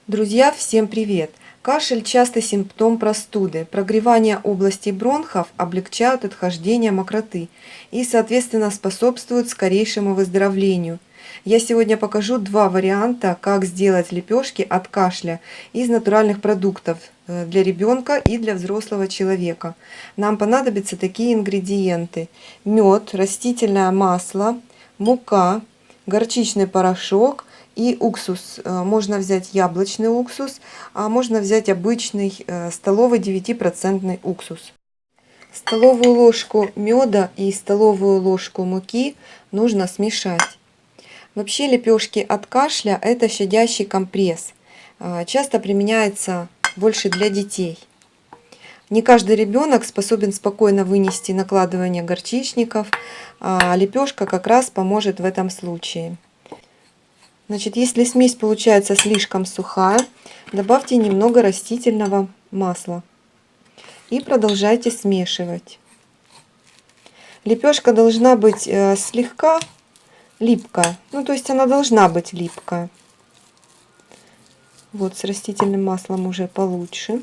Друзья, всем привет! Кашель – частый симптом простуды. Прогревание области бронхов облегчают отхождение мокроты и, соответственно, способствуют скорейшему выздоровлению. Я сегодня покажу два варианта, как сделать лепешки от кашля из натуральных продуктов для ребенка и для взрослого человека. Нам понадобятся такие ингредиенты: мед, растительное масло, мука, горчичный порошок и уксус. Можно взять яблочный уксус, а можно взять обычный столовый 9% уксус. Столовую ложку меда и столовую ложку муки нужно смешать. Вообще лепешки от кашля – это щадящий компресс. Часто применяется больше для детей. Не каждый ребенок способен спокойно вынести накладывание горчичников, а лепешка как раз поможет в этом случае. Значит, если смесь получается слишком сухая, добавьте немного растительного масла и продолжайте смешивать. Лепешка должна быть слегка липкая, то есть она должна быть липкая. Вот с растительным маслом уже получше.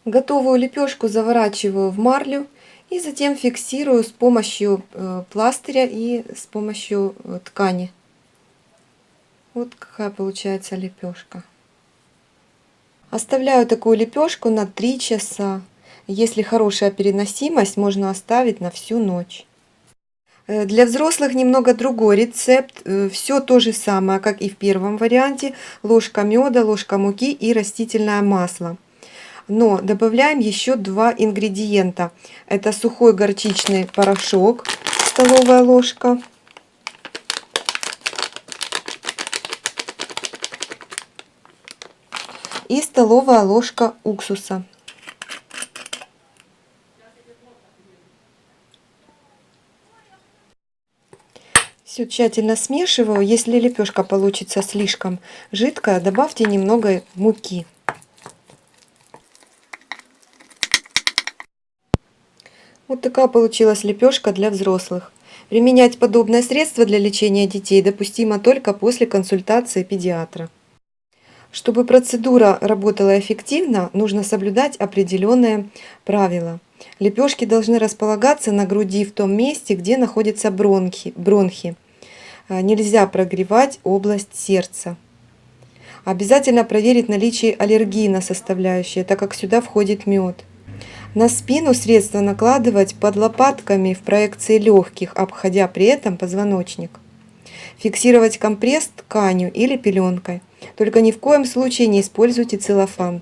Готовую лепешку заворачиваю в марлю и затем фиксирую с помощью пластыря и с помощью ткани. Вот какая получается лепешка. Оставляю такую лепешку на 3 часа. Если хорошая переносимость, можно оставить на всю ночь. Для взрослых немного другой рецепт. Все то же самое, как и в первом варианте. Ложка меда, ложка муки и растительное масло. Но добавляем еще 2 ингредиента. Это сухой горчичный порошок, столовая ложка. И столовая ложка уксуса. Все тщательно смешиваю. Если лепешка получится слишком жидкая, добавьте немного муки. Вот такая получилась лепешка для взрослых. Применять подобное средство для лечения детей допустимо только после консультации педиатра. Чтобы процедура работала эффективно, нужно соблюдать определенные правила. Лепешки должны располагаться на груди в том месте, где находятся бронхи. Нельзя прогревать область сердца. Обязательно проверить наличие аллергии на составляющие, так как сюда входит мед. На спину средство накладывать под лопатками в проекции легких, обходя при этом позвоночник. Фиксировать компресс тканью или пеленкой. Только ни в коем случае не используйте целлофан.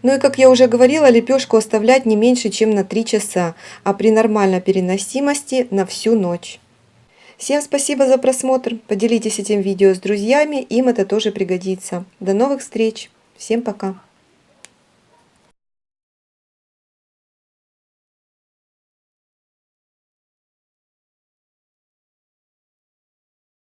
Ну и, как я уже говорила, лепешку оставлять не меньше, чем на 3 часа, а при нормальной переносимости на всю ночь. Всем спасибо за просмотр. Поделитесь этим видео с друзьями, им это тоже пригодится. До новых встреч. Всем пока.